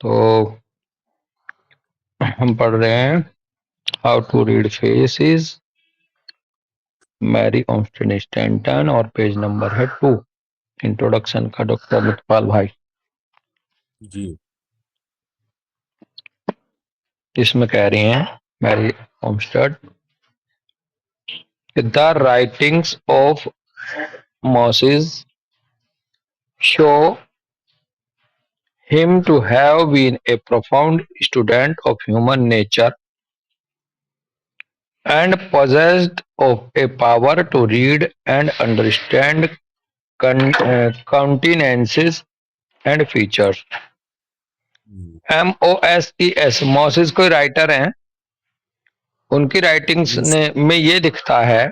तो हम पढ़ रहे हैं how to read faces, Mary Olmsted Stanton, और पेज नंबर है 2, इंट्रोडक्शन का, डॉक्टर अमितपाल भाई। जी। इसमें कह रही हैं Mary Olmsted, the writings of Moses show him to have been a profound student of human nature and possessed of a power to read and understand countenances and features। MOSES, Moses कोई writer हैं, उनकी writings yes. में ये दिखता है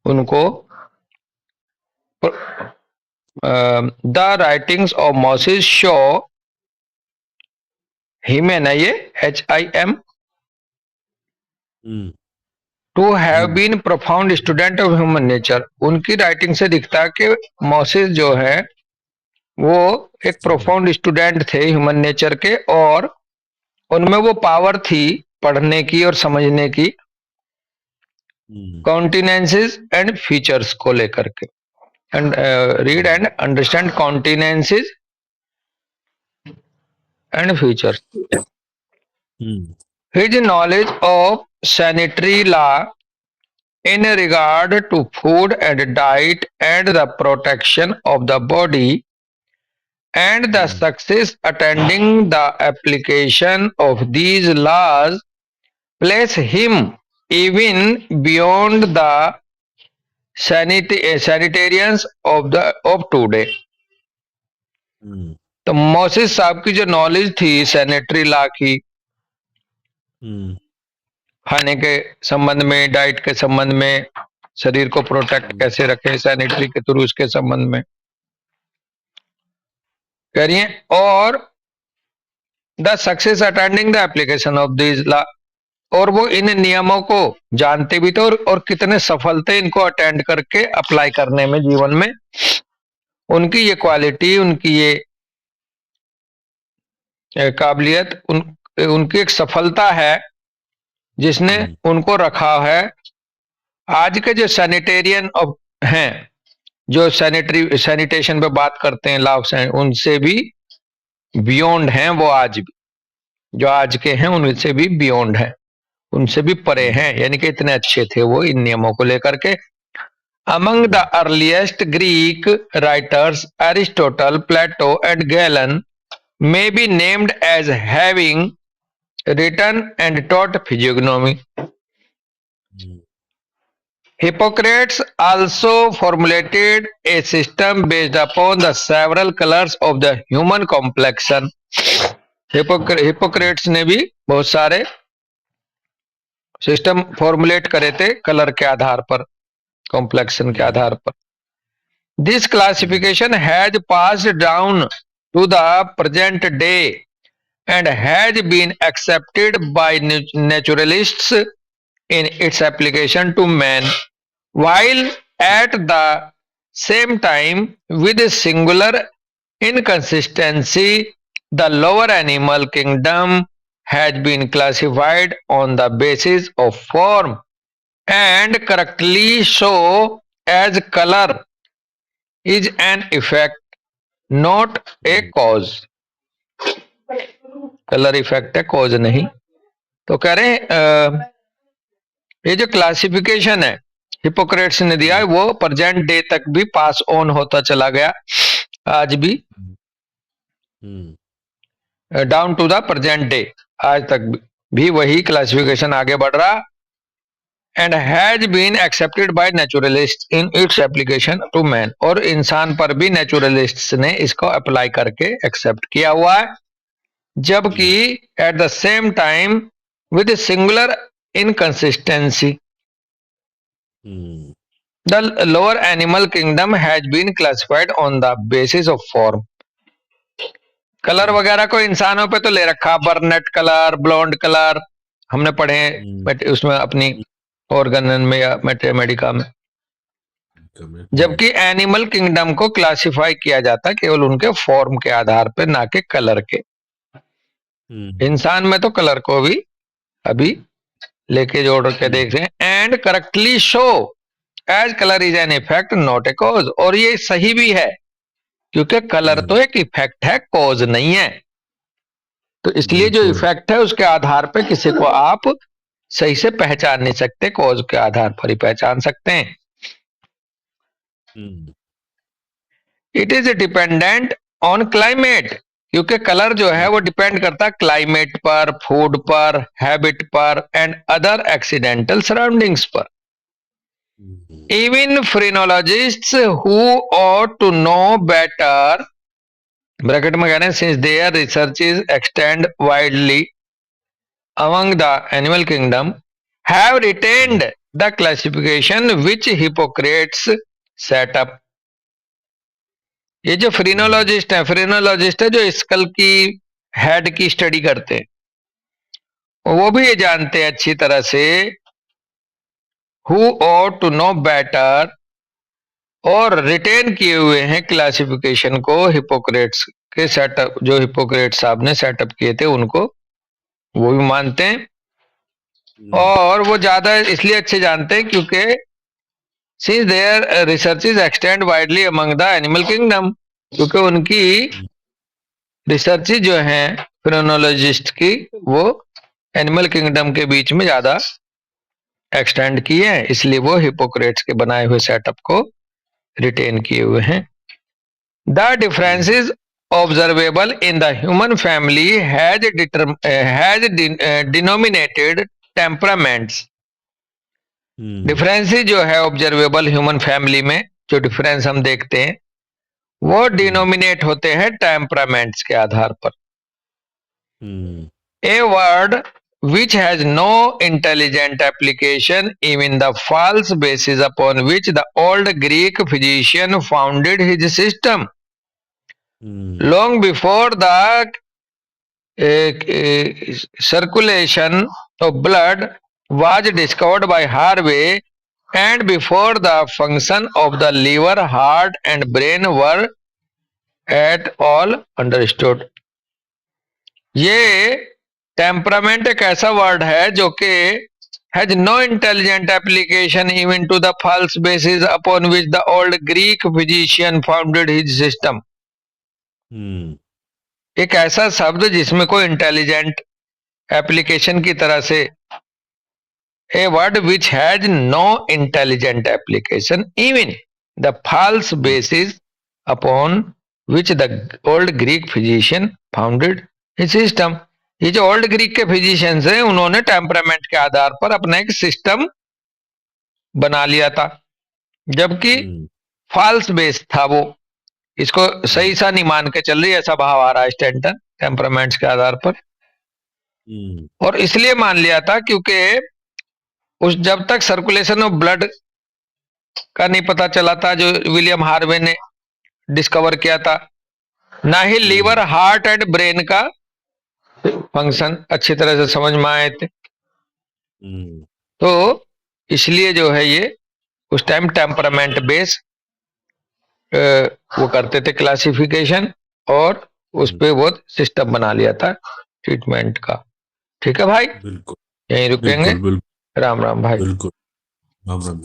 उनको, the writings of Moses show him, है ना ये HIM, to have been profound student of human nature. उनकी राइटिंग से दिखता है कि मोसेस जो है वो एक प्रोफाउंड स्टूडेंट थे ह्यूमन नेचर के, और उनमें वो पावर थी पढ़ने की और समझने की, कॉन्टिनेंसेस एंड फीचर्स को लेकर के, and read and understand continences and features. His knowledge of sanitary law in regard to food and diet and the protection of the body and the success attending the application of these laws place him even beyond the sanitarians of today। तो Moses साहब की जो knowledge थी sanitary law की, खाने के संबंध में, डाइट के संबंध में, शरीर को प्रोटेक्ट कैसे रखें सैनिटरी के थ्रू, उसके संबंध में कह रही है, और the success attending the application of this law, और वो इन नियमों को जानते भी थे और कितने सफल थे इनको अटेंड करके अप्लाई करने में जीवन में। उनकी ये क्वालिटी, उनकी ये काबिलियत, उनकी एक सफलता है जिसने उनको रखा है आज के जो सैनिटेरियन हैं, जो सैनिटेशन पे बात करते हैं, लॉ, उनसे भी बियॉन्ड हैं वो, आज भी जो आज के हैं उनसे भी बियॉन्ड हैं, उनसे भी परे हैं, यानी कि इतने अच्छे थे वो इन नियमों को लेकर के। Among the earliest Greek writers Aristotle, Plato and Galen may be named as having written and taught physiognomy। Hippocrates also formulated a system based upon the several colors of the human complexion। Hippocrates ने भी बहुत सारे system formulate करे थे colour के आधार पर, complexion के आधार पर। This classification has passed down to the present day and has been accepted by naturalists in its application to man, while at the same time with singular inconsistency the lower animal kingdom has been classified on the basis of form and correctly so as color is an effect not a cause. Colour effect है, cause नहीं। तो कह रहे हैं ये जो classification है Hippocrates ने दिया है वो प्रेजेंट डे तक भी पास ऑन होता चला गया, आज भी down to the present day, आज तक भी वही क्लासिफिकेशन आगे बढ़ रहा, and has been accepted by naturalists in its application to man, और इंसान पर भी naturalists ने इसको अप्लाई करके एक्सेप्ट किया हुआ है, जबकि at the same time with singular inconsistency the lower animal kingdom has been classified on the basis of form। Colour वगैरह को इंसानों पे तो ले रखा, बर्नेट कलर, ब्लॉन्ड कलर हमने पढ़े उसमें अपनी ऑर्गन में या मैथमेटिका में, में जबकि एनिमल किंगडम को क्लासिफाई किया जाता केवल उनके फॉर्म के आधार पर, ना कि कलर के। इंसान में तो कलर को भी अभी लेके जोड़ के देख रहे हैं। And correctly show as colour is an effect not a cause, और ये सही भी है क्योंकि कलर तो एक इफेक्ट है, कॉज नहीं है। तो इसलिए जो बिल्कुल। इफेक्ट है उसके आधार पर किसी को आप सही से पहचान नहीं सकते, कॉज के आधार पर ही पहचान सकते हैं। It is dependent on climate, क्योंकि कलर जो है वो डिपेंड करता है क्लाइमेट पर, फूड पर, हैबिट पर एंड अदर एक्सीडेंटल सराउंडिंग्स पर। Even phrenologists who ought to know better, bracket में कह रहे हैं, since their research is extend widely among the animal kingdom, have retained the classification which Hippocrates set up. ये जो फ्रीनोलॉजिस्ट है जो स्कल की हेड की स्टडी करते हैं, वो भी ये जानते हैं अच्छी तरह से who ought to know better, और रिटेन किए हुए हैं क्लासिफिकेशन को हिपोक्रेट्स के सेटअप, जो हिपोक्रेट्स साहब ने सेटअप किए थे उनको वो भी मानते हैं। और वो ज्यादा इसलिए अच्छे जानते हैं क्योंकि since their research is extend widely among the animal kingdom, क्योंकि उनकी रिसर्च जो है फ्रेनोलॉजिस्ट की वो एनिमल किंगडम के बीच में ज्यादा एक्सटेंड की है, इसलिए वो हिपोक्रेट्स के बनाए हुए सेटअप को रिटेन किए हुए हैं। The differences observable in the human family has denominated temperaments. Differences जो है ऑब्जर्वेबल ह्यूमन फैमिली में, जो डिफरेंस हम देखते हैं वो डिनोमिनेट होते हैं टेम्परामेंट्स के आधार पर। A word which has no intelligent application, even the false basis upon which the old Greek physician founded his system. Long before the circulation of blood was discovered by Harvey, and before the function of the liver, heart and brain were at all understood. ये temperament एक ऐसा word है जो कि has no intelligent application even to the false basis upon which the old Greek physician founded his system. एक ऐसा शब्द जिसमें कोई इंटेलिजेंट एप्लीकेशन की तरह से, a word which has no intelligent application even the false basis upon which the old Greek physician founded his system. ये जो ओल्ड ग्रीक के फिजिशियंस हैं उन्होंने टेम्परामेंट के आधार पर अपना एक सिस्टम बना लिया था, जबकि फॉल्स बेस था वो, इसको सही सा नहीं मान के चल रही, ऐसा भाव आ रहा है स्टैंटन टेम्परामेंट्स के आधार पर। और इसलिए मान लिया था क्योंकि उस जब तक सर्कुलेशन ऑफ ब्लड का नहीं पता चला था, जो विलियम हार्वे ने डिस्कवर किया था, ना ही लीवर, हार्ट एंड ब्रेन का फंक्शन अच्छी तरह से समझ में आए थे। तो इसलिए जो है ये उस टाइम टेम्परामेंट बेस वो करते थे क्लासिफिकेशन, और उस पे वो सिस्टम बना लिया था ट्रीटमेंट का। ठीक है भाई, बिल्कुल यहीं रुकेंगे। बिल्कुल बिल्कुल राम राम भाई। बिल्कुल। राम राम।